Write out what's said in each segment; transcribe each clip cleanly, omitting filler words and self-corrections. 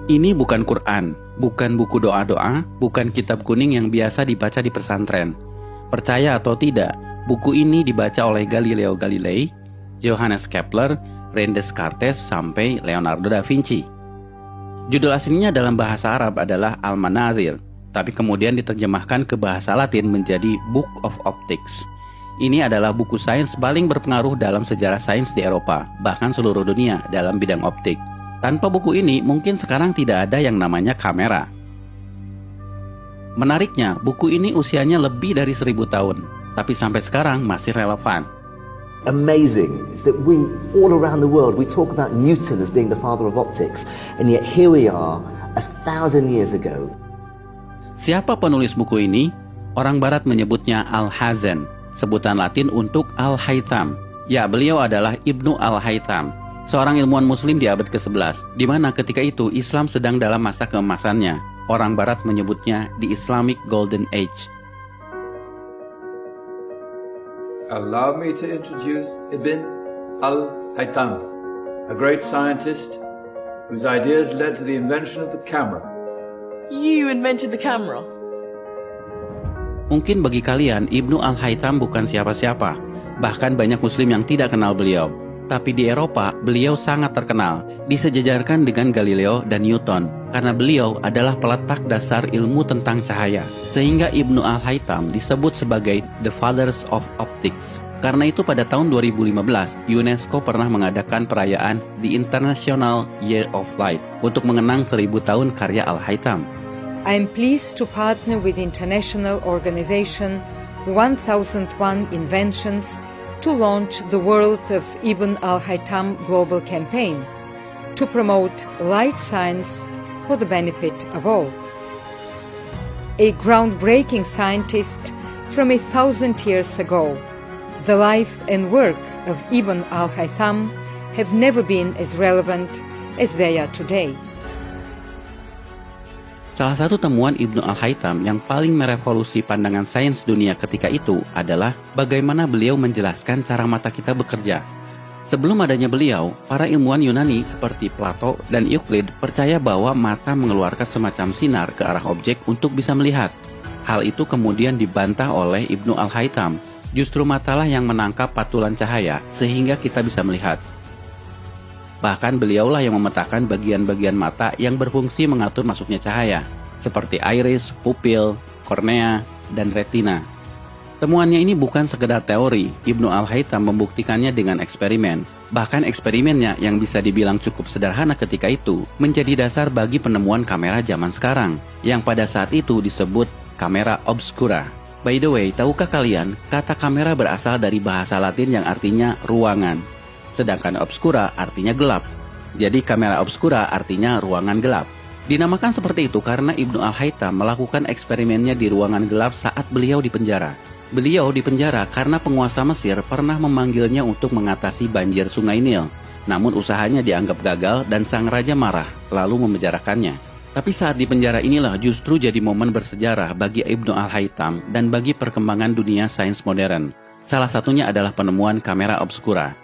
Ini bukan Quran, bukan buku doa-doa, bukan kitab kuning yang biasa dibaca di pesantren. Percaya atau tidak, buku ini dibaca oleh Galileo Galilei, Johannes Kepler, René Descartes, sampai Leonardo da Vinci. Judul aslinya dalam bahasa Arab adalah Al-Manazil, tapi kemudian diterjemahkan ke bahasa Latin menjadi Book of Optics. Ini adalah buku sains paling berpengaruh dalam sejarah sains di Eropa, bahkan seluruh dunia dalam bidang optik. Tanpa buku ini, mungkin sekarang tidak ada yang namanya kamera. Menariknya, buku ini usianya lebih dari 1000 tahun, tapi sampai sekarang masih relevan. Amazing is that we, all around the world, we talk about Newton as being the father of optics, and yet here we are, 1,000 years ago. Siapa penulis buku ini? Orang Barat menyebutnya Al-Hazen, sebutan Latin untuk Al-Haytham. Ya, beliau adalah Ibnu Al-Haytham, seorang ilmuwan muslim di abad ke-11, di mana ketika itu Islam sedang dalam masa keemasannya. Orang Barat menyebutnya the Islamic Golden Age. Allow me to introduce Ibn Al-Haytham, a great scientist whose ideas led to the invention of the camera. You invented the camera? Mungkin bagi kalian, Ibnu Al-Haytham bukan siapa-siapa. Bahkan banyak muslim yang tidak kenal beliau. Tapi di Eropa, beliau sangat terkenal, disejajarkan dengan Galileo dan Newton, karena beliau adalah peletak dasar ilmu tentang cahaya. Sehingga Ibnu Al-Haytham disebut sebagai The Fathers of Optics. Karena itu pada tahun 2015, UNESCO pernah mengadakan perayaan The International Year of Light untuk mengenang 1000 tahun karya Al-Haytham. I am pleased to partner with the international organization 1001 Inventions to launch the World of Ibn Al-Haytham Global Campaign to promote light science for the benefit of all. A groundbreaking scientist from 1,000 years ago, the life and work of Ibn Al-Haytham have never been as relevant as they are today. Salah satu temuan Ibnu Al-Haytham yang paling merevolusi pandangan sains dunia ketika itu adalah bagaimana beliau menjelaskan cara mata kita bekerja. Sebelum adanya beliau, para ilmuwan Yunani seperti Plato dan Euclid percaya bahwa mata mengeluarkan semacam sinar ke arah objek untuk bisa melihat. Hal itu kemudian dibantah oleh Ibnu Al-Haytham. Justru matalah yang menangkap patulan cahaya sehingga kita bisa melihat. Bahkan beliaulah yang memetakan bagian-bagian mata yang berfungsi mengatur masuknya cahaya, seperti iris, pupil, kornea, dan retina. Temuannya ini bukan sekedar teori, Ibnu Al-Haytham membuktikannya dengan eksperimen. Bahkan eksperimennya yang bisa dibilang cukup sederhana ketika itu, menjadi dasar bagi penemuan kamera zaman sekarang, yang pada saat itu disebut kamera obscura. By the way, tahukah kalian, kata kamera berasal dari bahasa Latin yang artinya ruangan. Sedangkan obscura artinya gelap. Jadi kamera obscura artinya ruangan gelap. Dinamakan seperti itu karena Ibnu Al-Haytham melakukan eksperimennya di ruangan gelap saat beliau di penjara. Beliau di penjara karena penguasa Mesir pernah memanggilnya untuk mengatasi banjir Sungai Nil. Namun usahanya dianggap gagal dan sang raja marah, lalu memenjarakannya. Tapi saat di penjara inilah justru jadi momen bersejarah bagi Ibnu Al-Haytham dan bagi perkembangan dunia sains modern. Salah satunya adalah penemuan kamera obscura.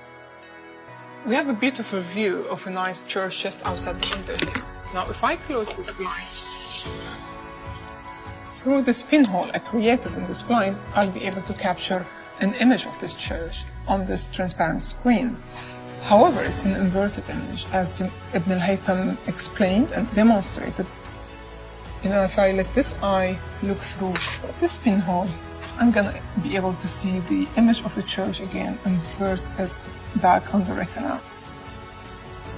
We have a beautiful view of a nice church just outside the window here. Now, if I close this blinds, through this pinhole I created in this blind, I'll be able to capture an image of this church on this transparent screen. However, it's an inverted image, as Ibn al-Haytham explained and demonstrated. If I let this eye look through this pinhole, I'm gonna be able to see the image of the church again, inverted back on the retina.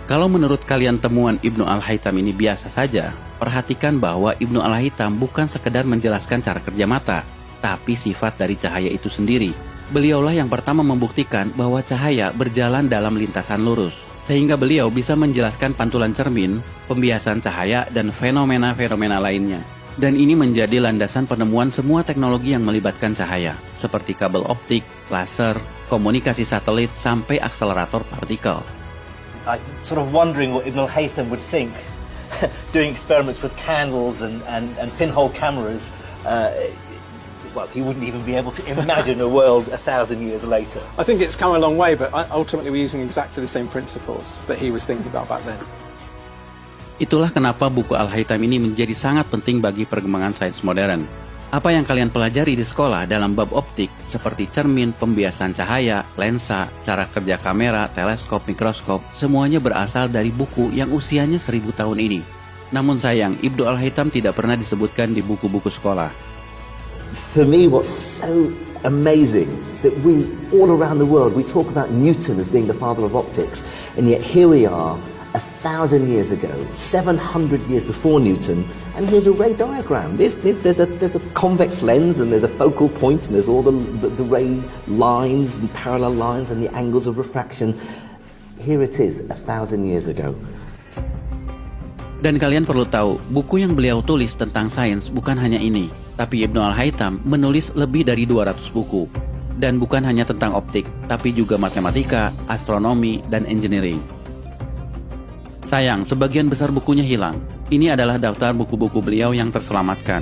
Kalau menurut kalian temuan Ibnu Al-Haytham ini biasa saja, perhatikan bahwa Ibnu Al-Haytham bukan sekedar menjelaskan cara kerja mata, tapi sifat dari cahaya itu sendiri. Beliaulah yang pertama membuktikan bahwa cahaya berjalan dalam lintasan lurus, sehingga beliau bisa menjelaskan pantulan cermin, pembiasan cahaya, dan fenomena-fenomena lainnya. Dan ini menjadi landasan penemuan semua teknologi yang melibatkan cahaya, seperti kabel optik, laser, komunikasi satelit, sampai akselerator partikel. I'm sort of wondering what Ibn al-Haytham would think doing experiments with candles and pinhole cameras. Well, he wouldn't even be able to imagine a world 1,000 years later. I think it's come a long way, but ultimately we're using exactly the same principles that he was thinking about back then. Itulah kenapa buku Al-Haytham ini menjadi sangat penting bagi perkembangan sains modern. Apa yang kalian pelajari di sekolah dalam bab optik seperti cermin, pembiasan cahaya, lensa, cara kerja kamera, teleskop, mikroskop, semuanya berasal dari buku yang usianya 1000 tahun ini. Namun sayang, Ibnu Al-Haytham tidak pernah disebutkan di buku-buku sekolah. For me, what's so amazing is that we, all around the world, we talk about Newton as being the father of optics, and yet here we are, 1,000 years ago, 700 years before Newton, and here's a ray diagram. There's a convex lens, and there's a focal point, and there's all the ray lines and parallel lines and the angles of refraction. Here it is, 1,000 years ago. Dan kalian perlu tahu, buku yang beliau tulis tentang sains bukan hanya ini, tapi Ibnu Al-Haytham menulis lebih dari 200 buku. Dan bukan hanya tentang optik, tapi juga matematika, astronomi, dan engineering. Sayang, sebagian besar bukunya hilang. Ini adalah daftar buku-buku beliau yang terselamatkan.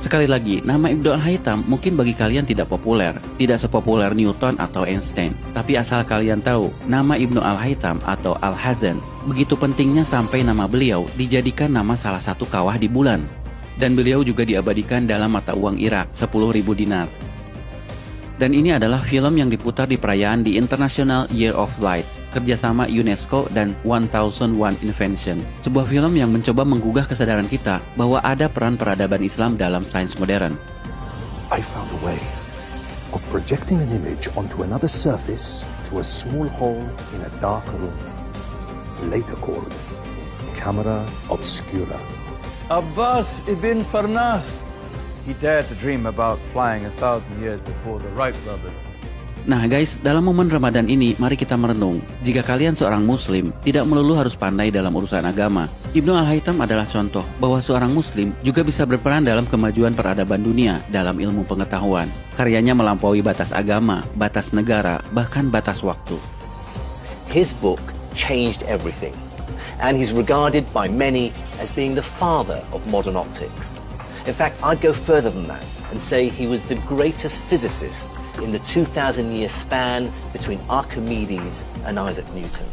Sekali lagi, nama Ibnu Al-Haytham mungkin bagi kalian tidak populer, tidak sepopuler Newton atau Einstein. Tapi asal kalian tahu, nama Ibnu Al-Haytham atau Al-Hazan begitu pentingnya sampai nama beliau dijadikan nama salah satu kawah di bulan. Dan beliau juga diabadikan dalam mata uang Irak, 10.000 dinar. Dan ini adalah film yang diputar di perayaan di International Year of Light, kerjasama UNESCO dan 1001 Invention. Sebuah film yang mencoba menggugah kesadaran kita bahwa ada peran peradaban Islam dalam sains modern. I found a way of projecting an image onto another surface through a small hole in a dark room, later called camera obscura. Abbas ibn Farnas. He dared to dream about flying 1,000 years before the Wright brothers. Nah guys, dalam momen Ramadan ini, mari kita merenung. Jika kalian seorang muslim, tidak melulu harus pandai dalam urusan agama. Ibnu Al-Haytham adalah contoh bahwa seorang muslim juga bisa berperan dalam kemajuan peradaban dunia dalam ilmu pengetahuan. Karyanya melampaui batas agama, batas negara, bahkan batas waktu. His book changed everything, and he's regarded by many as being the father of modern optics. In fact, I'd go further than that and say he was the greatest physicist in the 2,000-year span between Archimedes and Isaac Newton.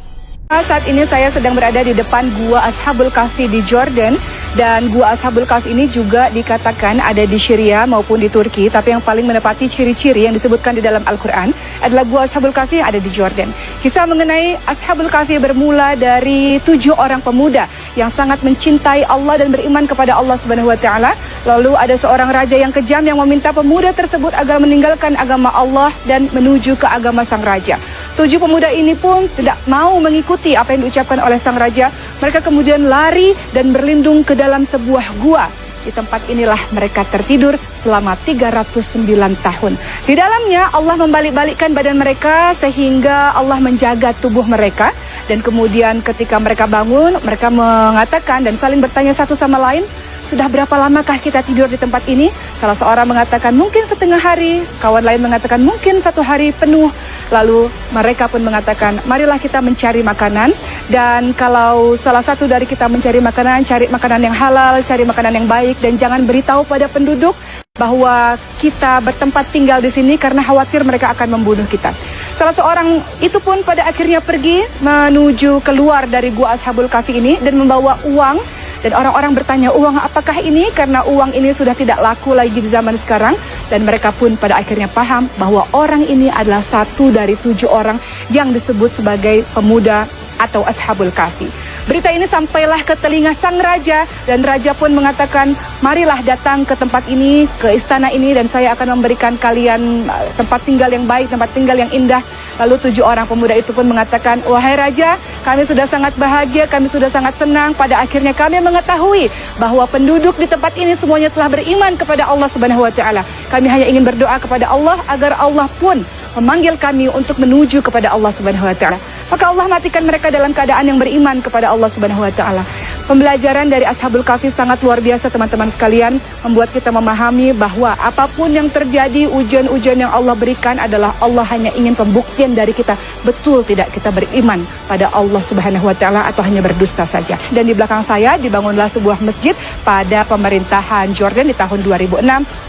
Saat ini saya sedang berada di depan Gua Ashabul Kahfi di Jordan, dan Gua Ashabul Kahfi ini juga dikatakan ada di Syria maupun di Turki, tapi yang paling menepati ciri-ciri yang disebutkan di dalam Al-Quran adalah Gua Ashabul Kahfi yang ada di Jordan. Kisah mengenai Ashabul Kahfi bermula dari 7 orang pemuda yang sangat mencintai Allah dan beriman kepada Allah Subhanahu wa taala. Lalu ada seorang raja yang kejam yang meminta pemuda tersebut agar meninggalkan agama Allah dan menuju ke agama sang raja. 7 pemuda ini pun tidak mau mengikuti apa yang diucapkan oleh sang raja. Mereka kemudian lari dan berlindung ke dalam sebuah gua. Di tempat inilah mereka tertidur selama 309 tahun. Di dalamnya Allah membalik-balikkan badan mereka sehingga Allah menjaga tubuh mereka. Dan kemudian ketika mereka bangun, mereka mengatakan dan saling bertanya satu sama lain, sudah berapa lamakah kita tidur di tempat ini? Salah seorang mengatakan mungkin setengah hari, kawan lain mengatakan mungkin 1 hari penuh. Lalu mereka pun mengatakan, marilah kita mencari makanan. Dan kalau salah satu dari kita mencari makanan, cari makanan yang halal, cari makanan yang baik, dan jangan beritahu pada penduduk bahwa kita bertempat tinggal di sini karena khawatir mereka akan membunuh kita. Salah seorang itu pun pada akhirnya pergi menuju keluar dari Gua Ashabul Kahfi ini dan membawa uang. Dan orang-orang bertanya, uang apakah ini? Karena uang ini sudah tidak laku lagi di zaman sekarang. Dan mereka pun pada akhirnya paham bahwa orang ini adalah satu dari 7 orang yang disebut sebagai pemuda atau Ashabul Kahfi. Berita ini sampailah ke telinga sang raja, dan raja pun mengatakan, marilah datang ke tempat ini, ke istana ini, dan saya akan memberikan kalian tempat tinggal yang baik, tempat tinggal yang indah. Lalu 7 orang pemuda itu pun mengatakan, wahai raja, kami sudah sangat bahagia, kami sudah sangat senang. Pada akhirnya kami mengetahui bahwa penduduk di tempat ini semuanya telah beriman kepada Allah Subhanahu wa taala. Kami hanya ingin berdoa kepada Allah agar Allah pun memanggil kami untuk menuju kepada Allah Subhanahu wa taala. Maka Allah matikan mereka dalam keadaan yang beriman kepada Allah Subhanahu wa taala. Pembelajaran dari Ashabul Kahfi sangat luar biasa teman-teman sekalian, membuat kita memahami bahwa apapun yang terjadi, ujian-ujian yang Allah berikan adalah Allah hanya ingin pembuktian dari kita, betul tidak kita beriman pada Allah Subhanahu wa taala atau hanya berdusta saja. Dan di belakang saya dibangunlah sebuah masjid pada pemerintahan Jordan di tahun 2006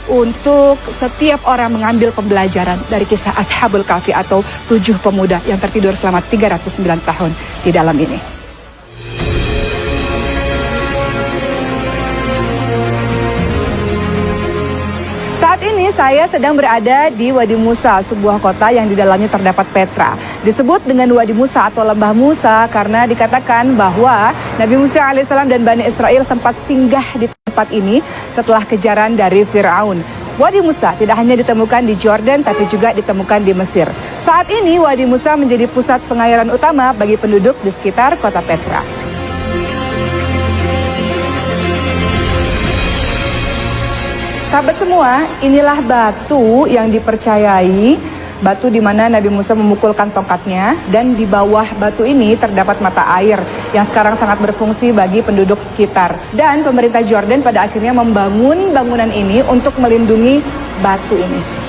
untuk setiap orang mengambil pembelajaran dari kisah Ashabul Kahfi atau 7 pemuda yang tertidur selama 309 tahun di dalam ini. Saat ini saya sedang berada di Wadi Musa, sebuah kota yang di dalamnya terdapat Petra. Disebut dengan Wadi Musa atau Lembah Musa karena dikatakan bahwa Nabi Musa alaihissalam dan Bani Israel sempat singgah di tempat ini setelah kejaran dari Fir'aun. Wadi Musa tidak hanya ditemukan di Jordan tapi juga ditemukan di Mesir. Saat ini Wadi Musa menjadi pusat pengairan utama bagi penduduk di sekitar kota Petra. Sahabat semua, inilah batu yang dipercayai, batu di mana Nabi Musa memukulkan tongkatnya, dan di bawah batu ini terdapat mata air yang sekarang sangat berfungsi bagi penduduk sekitar. Dan pemerintah Jordan pada akhirnya membangun bangunan ini untuk melindungi batu ini.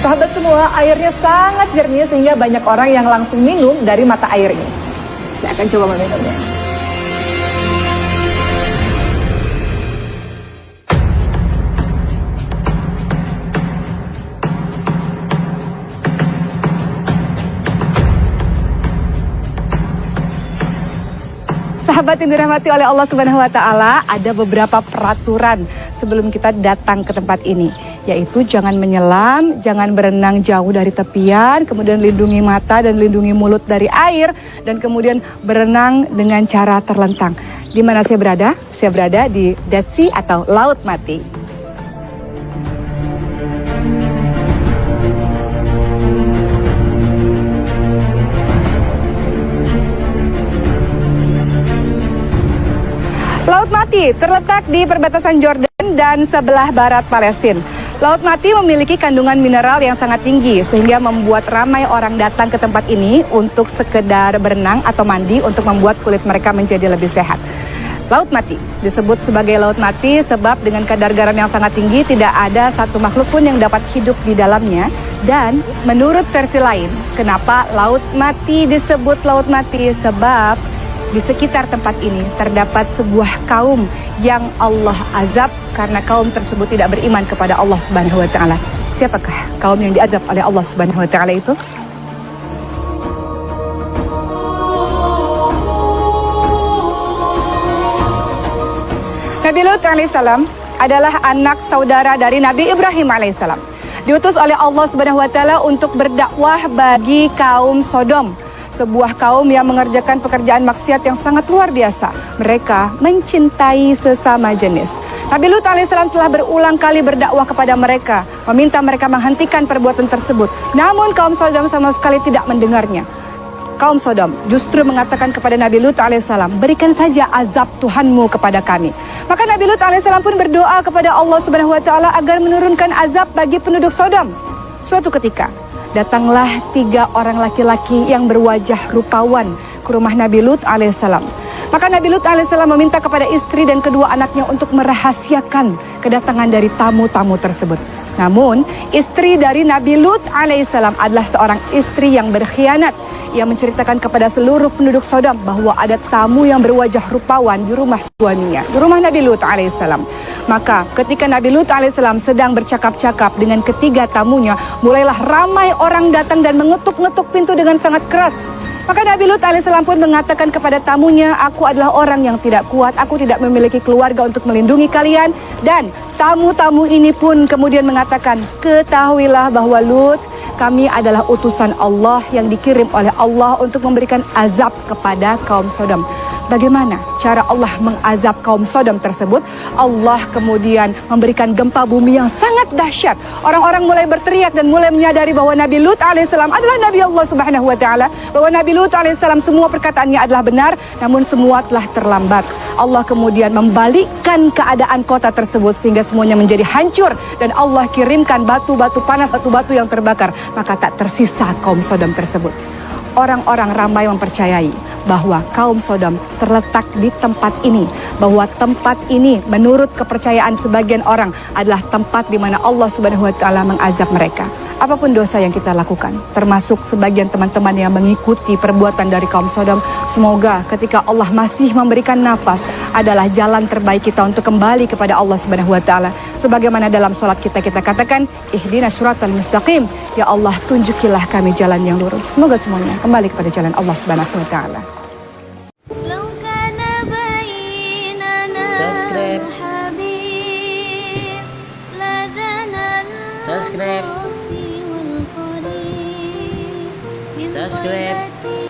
Sahabat semua, airnya sangat jernih sehingga banyak orang yang langsung minum dari mata air ini. Saya akan coba meminumnya. Sahabat yang dirahmati oleh Allah Subhanahu wa taala, ada beberapa peraturan sebelum kita datang ke tempat ini, yaitu jangan menyelam, jangan berenang jauh dari tepian, kemudian lindungi mata dan lindungi mulut dari air, dan kemudian berenang dengan cara terlentang. Di mana saya berada? Saya berada di Dead Sea atau Laut Mati. Laut Mati terletak di perbatasan Jordan dan sebelah barat Palestina. Laut Mati memiliki kandungan mineral yang sangat tinggi sehingga membuat ramai orang datang ke tempat ini untuk sekedar berenang atau mandi untuk membuat kulit mereka menjadi lebih sehat. Laut Mati disebut sebagai Laut Mati sebab dengan kadar garam yang sangat tinggi tidak ada satu makhluk pun yang dapat hidup di dalamnya. Dan menurut versi lain, kenapa Laut Mati disebut Laut Mati? Sebab di sekitar tempat ini terdapat sebuah kaum yang Allah azab karena kaum tersebut tidak beriman kepada Allah Subhanahu wa taala. Siapakah kaum yang diazab oleh Allah Subhanahu wa taala itu? Nabi Lut alaihissalam adalah anak saudara dari Nabi Ibrahim alaihissalam. Diutus oleh Allah Subhanahu wa taala untuk berdakwah bagi kaum Sodom. Sebuah kaum yang mengerjakan pekerjaan maksiat yang sangat luar biasa. Mereka mencintai sesama jenis. Nabi Lut alaihissalam telah berulang kali berdakwah kepada mereka, meminta mereka menghentikan perbuatan tersebut. Namun kaum Sodom sama sekali tidak mendengarnya. Kaum Sodom justru mengatakan kepada Nabi Lut alaihissalam, berikan saja azab Tuhanmu kepada kami. Maka Nabi Lut alaihissalam pun berdoa kepada Allah Subhanahu wa taala agar menurunkan azab bagi penduduk Sodom. Suatu ketika datanglah 3 orang laki-laki yang berwajah rupawan ke rumah Nabi Lut alaihissalam. Maka Nabi Lut alaihissalam meminta kepada istri dan kedua anaknya untuk merahasiakan kedatangan dari tamu-tamu tersebut. Namun istri dari Nabi Lut alaihissalam adalah seorang istri yang berkhianat. Ia menceritakan kepada seluruh penduduk Sodom bahwa ada tamu yang berwajah rupawan di rumah suaminya, di rumah Nabi Lut alaihissalam. Maka ketika Nabi Lut alaihissalam sedang bercakap-cakap dengan ketiga tamunya, mulailah ramai orang datang dan mengetuk-ngetuk pintu dengan sangat keras. Maka Nabi Lut alaihissalam pun mengatakan kepada tamunya, aku adalah orang yang tidak kuat, aku tidak memiliki keluarga untuk melindungi kalian. Dan tamu-tamu ini pun kemudian mengatakan, ketahuilah bahwa Lut, kami adalah utusan Allah yang dikirim oleh Allah untuk memberikan azab kepada kaum Sodom. Bagaimana cara Allah mengazab kaum Sodom tersebut? Allah kemudian memberikan gempa bumi yang sangat dahsyat. Orang-orang mulai berteriak dan mulai menyadari bahwa Nabi Lut alaihissalam adalah Nabi Allah Subhanahu wa taala, bahwa Nabi Lut alaihissalam semua perkataannya adalah benar, namun semua telah terlambat. Allah kemudian membalikkan keadaan kota tersebut sehingga semuanya menjadi hancur, dan Allah kirimkan batu-batu panas, batu-batu yang terbakar, maka tak tersisa kaum Sodom tersebut. Orang-orang ramai mempercayai bahwa kaum Sodom terletak di tempat ini, bahwa tempat ini menurut kepercayaan sebagian orang adalah tempat di mana Allah Subhanahu wa taala mengazab mereka. Apapun dosa yang kita lakukan, termasuk sebagian teman-teman yang mengikuti perbuatan dari kaum Sodom, semoga ketika Allah masih memberikan nafas adalah jalan terbaik kita untuk kembali kepada Allah Subhanahu wa taala. Sebagaimana dalam salat kita katakan, ihdinas siratal mustaqim, ya Allah tunjukilah kami jalan yang lurus. Semoga semuanya kembali kepada jalan Allah Subhanahu wa taala. Subscribe.